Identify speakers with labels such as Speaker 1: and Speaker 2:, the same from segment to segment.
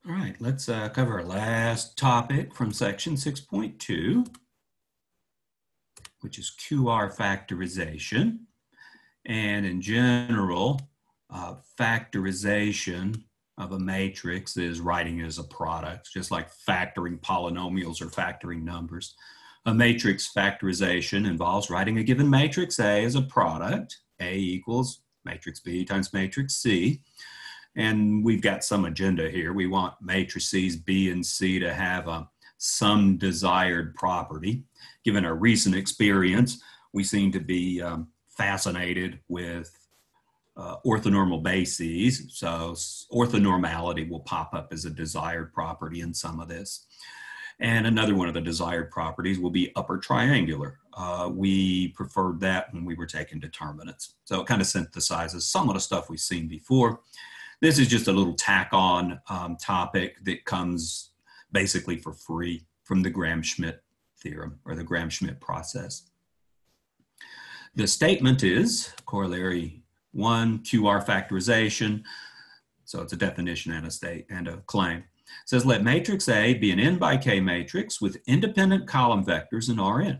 Speaker 1: All right, let's cover our last topic from section 6.2, which is QR factorization. And in general, factorization of a matrix is writing it as a product, just like factoring polynomials or factoring numbers. A matrix factorization involves writing a given matrix A as a product. A equals matrix B times matrix C. And we've got some agenda here. We want matrices B and C to have some desired property. Given our recent experience, we seem to be fascinated with orthonormal bases. So orthonormality will pop up as a desired property in some of this. And another one of the desired properties will be upper triangular. We preferred that when we were taking determinants. So it kind of synthesizes some of the stuff we've seen before. This is just a little tack-on topic that comes basically for free from the Gram-Schmidt theorem or the Gram-Schmidt process. The statement is Corollary 1, QR factorization. So it's a definition and a claim. It says, let matrix A be an n by k matrix with independent column vectors in Rn.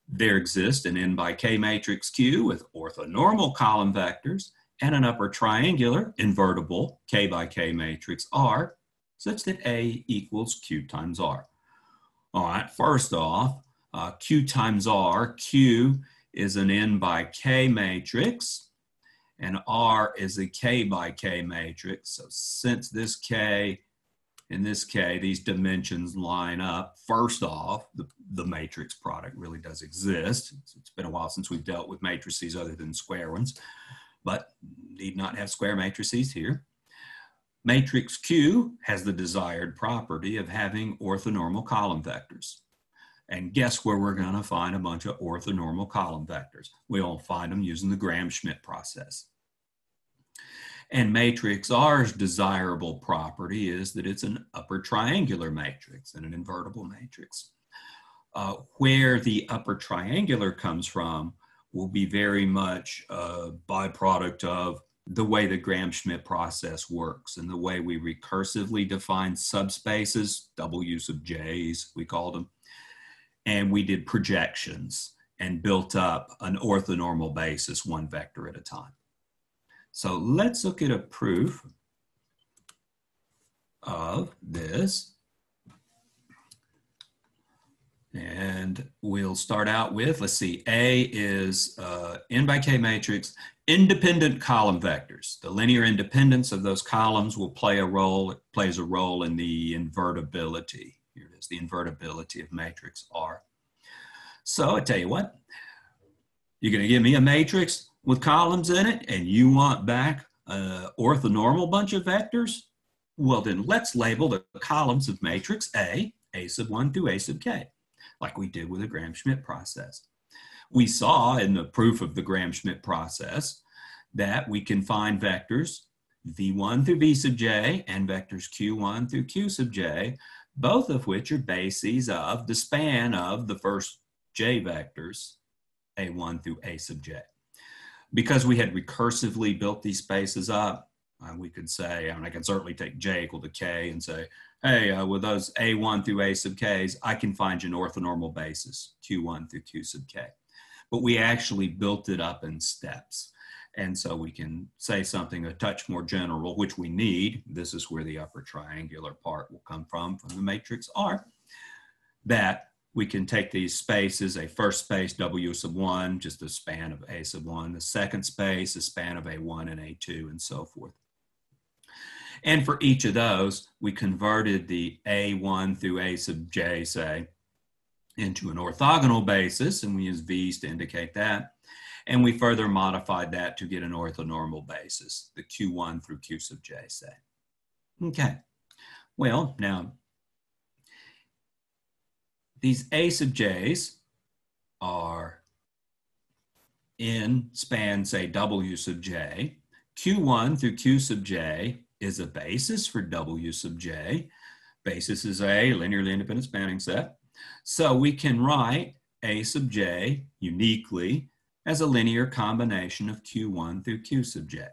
Speaker 1: There exists an n by k matrix Q with orthonormal column vectors and an upper triangular invertible k by k matrix R such that A equals Q times R. All right, first off, Q times R, Q is an n by k matrix and R is a k by k matrix. So since this k and this k, these dimensions line up, first off, the matrix product really does exist. It's been a while since we've dealt with matrices other than square ones, but need not have square matrices here. Matrix Q has the desired property of having orthonormal column vectors. And guess where we're going to find a bunch of orthonormal column vectors? We'll find them using the Gram-Schmidt process. And matrix R's desirable property is that it's an upper triangular matrix and an invertible matrix. Where the upper triangular comes from will be very much a byproduct of the way the Gram-Schmidt process works and the way we recursively define subspaces, W sub J's, we called them. And we did projections and built up an orthonormal basis one vector at a time. So let's look at a proof of this. And we'll start out with, let's see, A is n by k matrix, independent column vectors. The linear independence of those columns will play a role, it plays a role in the invertibility. Here it is, the invertibility of matrix R. So I tell you what, you're going to give me a matrix with columns in it and you want back an orthonormal bunch of vectors? Well, then let's label the columns of matrix A sub 1 through A sub k, like we did with the Gram-Schmidt process. We saw in the proof of the Gram-Schmidt process that we can find vectors v1 through v sub j and vectors q1 through q sub j, both of which are bases of the span of the first j vectors, a1 through a sub j. Because we had recursively built these spaces up, we could say, and I can certainly take j equal to k and say, hey, with those a1 through a sub k's, I can find you an orthonormal basis, q1 through q sub k. But we actually built it up in steps. And so we can say something a touch more general, which we need. This is where the upper triangular part will come from the matrix R, that we can take these spaces, a first space W sub 1, just a span of A sub 1, the second space, a span of A1 and A2, and so forth. And for each of those, we converted the A1 through A sub j, say, into an orthogonal basis, and we use V's to indicate that. And we further modified that to get an orthonormal basis, the Q1 through Q sub j, say. Okay, well, now, these A sub j's are in span, say, W sub j. Q1 through Q sub j is a basis for W sub j. Basis is a linearly independent spanning set. So we can write A sub j uniquely as a linear combination of Q1 through Q sub j.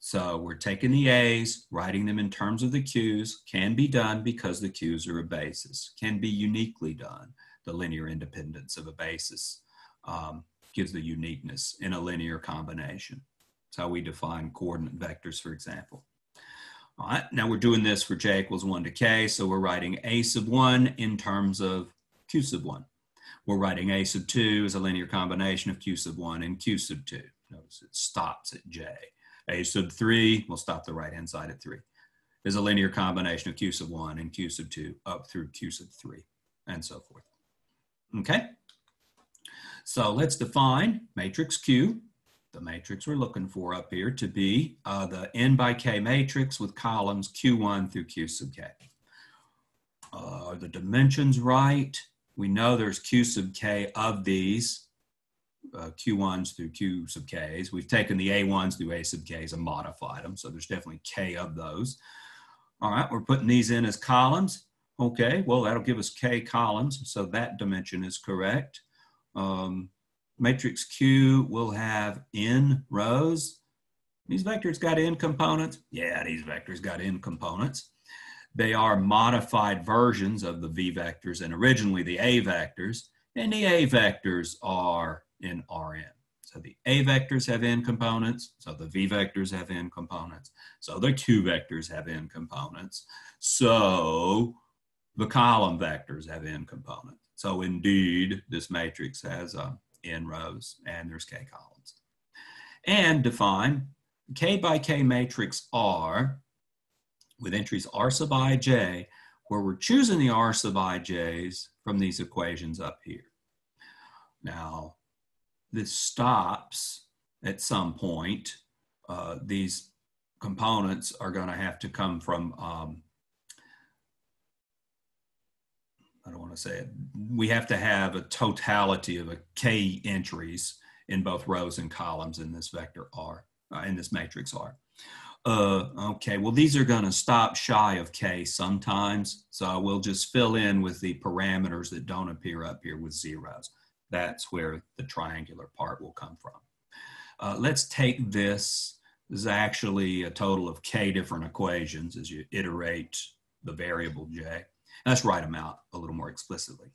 Speaker 1: So we're taking the A's, writing them in terms of the Q's, can be done because the Q's are a basis, can be uniquely done. The linear independence of a basis gives the uniqueness in a linear combination. That's how we define coordinate vectors, for example. All right, now we're doing this for j equals 1 to k, so we're writing a sub 1 in terms of q sub 1. We're writing a sub 2 as a linear combination of q sub 1 and q sub 2. Notice it stops at j. A sub 3, we'll stop the right-hand side at 3, is a linear combination of q sub 1 and q sub 2 up through q sub 3, and so forth. Okay? So let's define matrix Q, the matrix we're looking for up here, to be the n by k matrix with columns q1 through q sub k. Are the dimensions right? We know there's q sub k of these. Q1s through Q sub Ks. We've taken the A1s through A sub Ks and modified them, so there's definitely K of those. All right, we're putting these in as columns. Okay, well, that'll give us K columns, so that dimension is correct. Matrix Q will have n rows. These vectors got n components? Yeah, these vectors got n components. They are modified versions of the V vectors and originally the A vectors, and the A vectors are in Rn. So the A vectors have n components, so the V vectors have n components, so the Q vectors have n components, so the column vectors have n components. So indeed, this matrix has n rows and there's k columns. And define k by k matrix R with entries R sub ij, where we're choosing the R sub ij's from these equations up here. Now, this stops at some point. These components are going to have to come from, I don't want to say it, we have to have a totality of a k entries in both rows and columns in this vector R, in this matrix R. Okay, well, these are going to stop shy of k sometimes, so we'll just fill in with the parameters that don't appear up here with zeros. That's where the triangular part will come from. Let's take this. This is actually a total of k different equations as you iterate the variable j. Let's write them out a little more explicitly.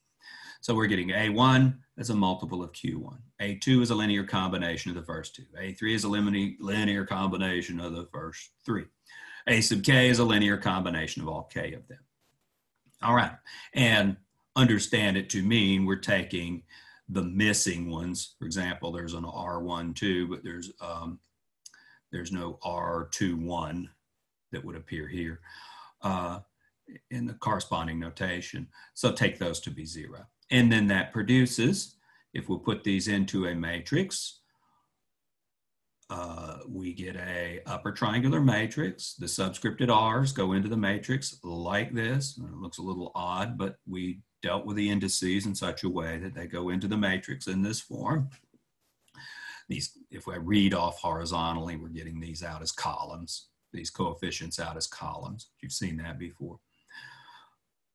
Speaker 1: So we're getting A1 as a multiple of Q1. A2 is a linear combination of the first two. A3 is a linear combination of the first three. A sub k is a linear combination of all k of them. All right, and understand it to mean we're taking the missing ones. For example, there's an R12, but there's no R21 that would appear here in the corresponding notation. So take those to be 0. And then that produces, if we'll put these into a matrix, we get a upper triangular matrix. The subscripted R's go into the matrix like this. It looks a little odd, but we dealt with the indices in such a way that they go into the matrix in this form. These, if I read off horizontally, we're getting these out as columns, these coefficients out as columns. You've seen that before.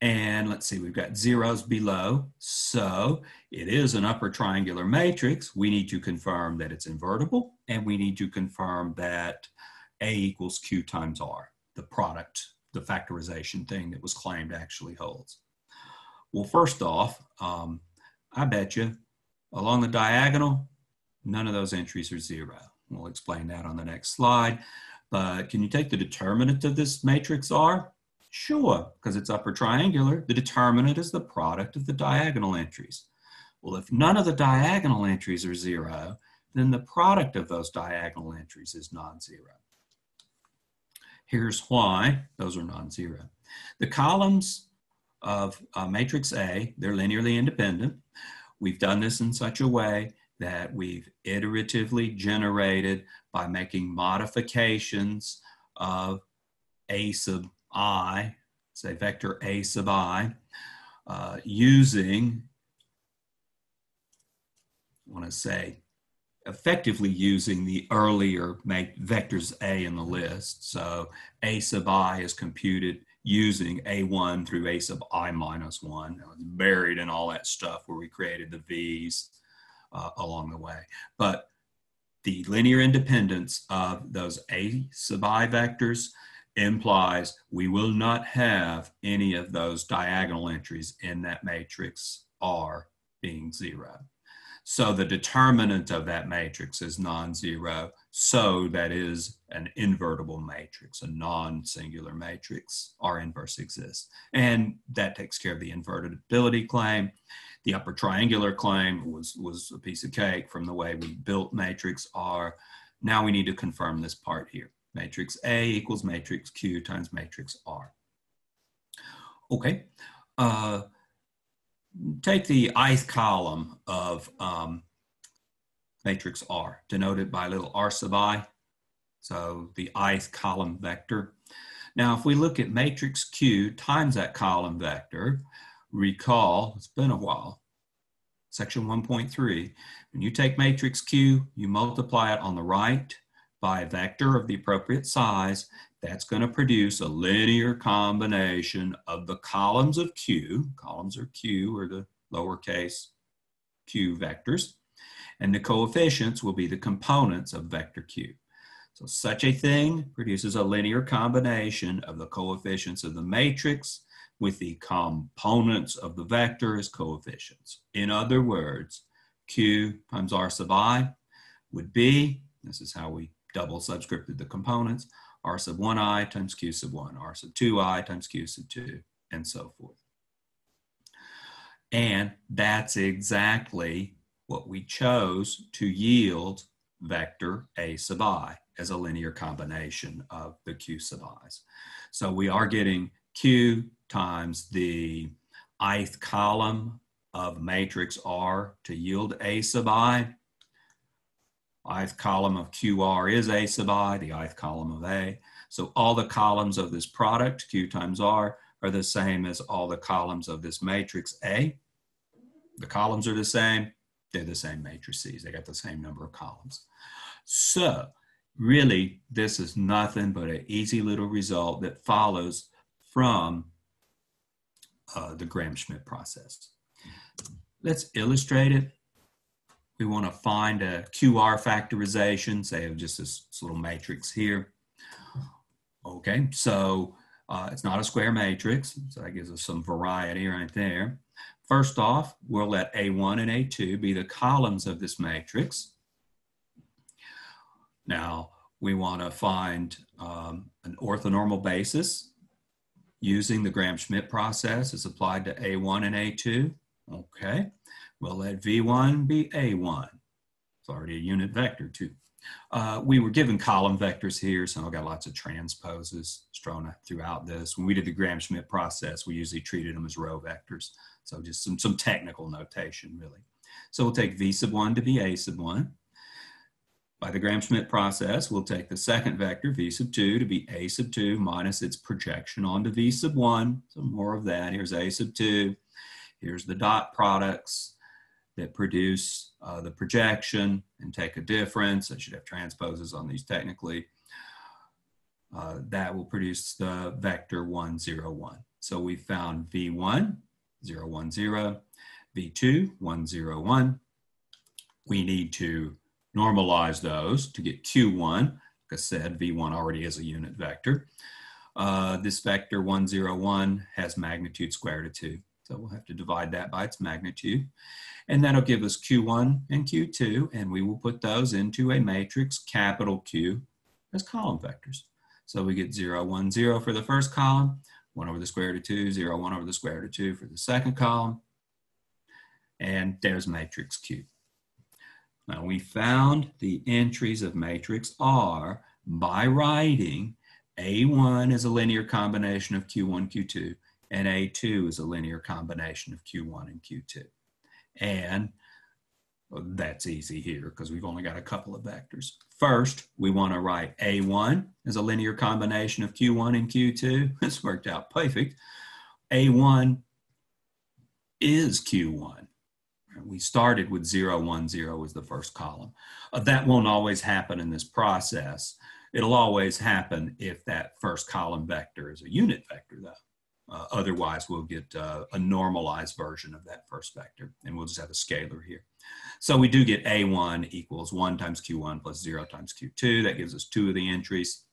Speaker 1: And let's see, we've got zeros below. So it is an upper triangular matrix. We need to confirm that it's invertible, and we need to confirm that A equals Q times R, the product, the factorization thing that was claimed actually holds. Well, first off, I bet you along the diagonal, none of those entries are 0. We'll explain that on the next slide. But can you take the determinant of this matrix R? Sure, because it's upper triangular. The determinant is the product of the diagonal entries. Well, if none of the diagonal entries are 0, then the product of those diagonal entries is non-zero. Here's why those are non-zero. The columns of matrix A, they're linearly independent. We've done this in such a way that we've iteratively generated by making modifications of A sub I, say vector A sub I, using, I want to say, effectively using the earlier vectors A in the list. So A sub I is computed using A1 through A sub I minus 1. It was buried in all that stuff where we created the V's along the way. But the linear independence of those A sub I vectors implies we will not have any of those diagonal entries in that matrix R being 0. So the determinant of that matrix is non-zero. So that is an invertible matrix, a non-singular matrix. R inverse exists. And that takes care of the invertibility claim. The upper triangular claim was a piece of cake from the way we built matrix R. Now we need to confirm this part here. Matrix A equals matrix Q times matrix R. Okay. Take the ith column of matrix R, denoted by little r sub I. So the ith column vector. Now, if we look at matrix Q times that column vector, recall, it's been a while, section 1.3, when you take matrix Q, you multiply it on the right by a vector of the appropriate size, that's going to produce a linear combination of the columns of Q, columns are Q or the lowercase q vectors, and the coefficients will be the components of vector Q. So such a thing produces a linear combination of the coefficients of the matrix with the components of the vector as coefficients. In other words, Q times R sub I would be, this is how we double subscripted the components, R sub 1I times Q sub 1, R sub 2I times Q sub 2, and so forth. And that's exactly what we chose to yield vector A sub I as a linear combination of the Q sub I's. So we are getting Q times the ith column of matrix R to yield A sub I. Ith column of QR is A sub I, the ith column of A. So all the columns of this product, Q times R, are the same as all the columns of this matrix A. The columns are the same. They're the same matrices. They got the same number of columns. So really, this is nothing but an easy little result that follows from the Gram-Schmidt process. Let's illustrate it. We want to find a Qr factorization, say of just this little matrix here. Okay, so it's not a square matrix, so that gives us some variety right there. First off, we'll let A1 and A2 be the columns of this matrix. Now, we want to find an orthonormal basis using the Gram-Schmidt process as applied to A1 and A2. Okay, we'll let V1 be A1. It's already a unit vector too. We were given column vectors here, so I've got lots of transposes strewn throughout this. When we did the Gram-Schmidt process, we usually treated them as row vectors. So just some technical notation, really. So we'll take V sub 1 to be A sub 1. By the Gram-Schmidt process, we'll take the second vector, V sub 2, to be A sub 2 minus its projection onto V sub 1. So more of that. Here's A sub 2. Here's the dot products that produce the projection and take a difference. I should have transposes on these technically. That will produce the vector 1, 0, 1. So we found V1, 0, 1, 0, V2, 1, 0, 1. We need to normalize those to get Q1. Like I said, V1 already is a unit vector. This vector 1, 0, 1 has magnitude square root of 2. So we'll have to divide that by its magnitude. And that'll give us Q1 and Q2, and we will put those into a matrix, capital Q, as column vectors. So we get 0, 1, 0 for the first column, 1 over the square root of 2, 0, 1 over the square root of 2 for the second column, and there's matrix Q. Now we found the entries of matrix R by writing A1 as a linear combination of Q1, Q2, and A2 is a linear combination of Q1 and Q2. And that's easy here because we've only got a couple of vectors. First, we want to write A1 as a linear combination of Q1 and Q2. This worked out perfect. A1 is Q1. We started with 0, 1, 0 as the first column. That won't always happen in this process. It'll always happen if that first column vector is a unit vector, though. Otherwise, we'll get a normalized version of that first vector, and we'll just have a scalar here. So we do get A1 equals 1 times Q1 plus 0 times Q2. That gives us 2 of the entries,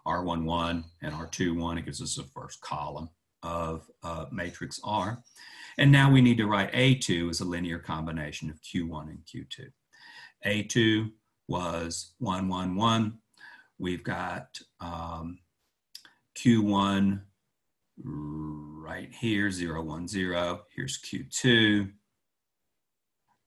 Speaker 1: R11 and R21. It gives us the first column of matrix R. And now we need to write A2 as a linear combination of Q1 and Q2. A2 was 1, 1, 1. We've got Q1 right here, 0, 1, 0. Here's Q2.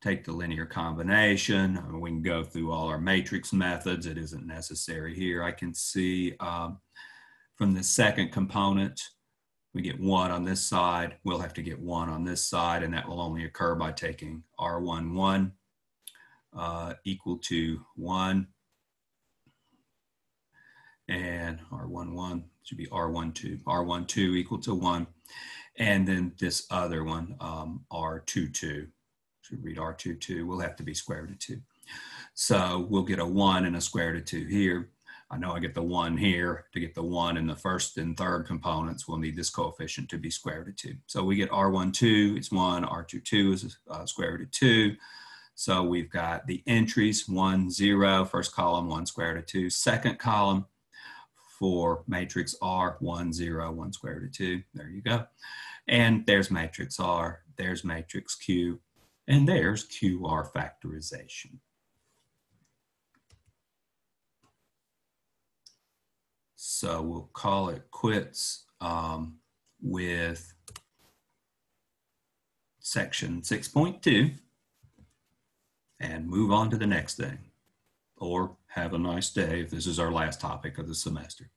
Speaker 1: Take the linear combination. We can go through all our matrix methods. It isn't necessary here. I can see from the second component, we get 1 on this side. We'll have to get 1 on this side, and that will only occur by taking R11 equal to 1. And R11 should be R12. R12 equal to 1. And then this other one, R22. Should read R22, will have to be square root of 2. So we'll get a 1 and a square root of 2 here. I know I get the 1 here. To get the 1 in the first and third components, we'll need this coefficient to be square root of 2. So we get R12, it's 1, R22 is square root of 2. So we've got the entries, 1, 0, first column, 1 square root of 2. Second column for matrix R, 1, 0, 1 square root of 2. There you go. And there's matrix R, there's matrix Q, and there's QR factorization. So we'll call it quits with section 6.2 and move on to the next thing. Or have a nice day if this is our last topic of the semester.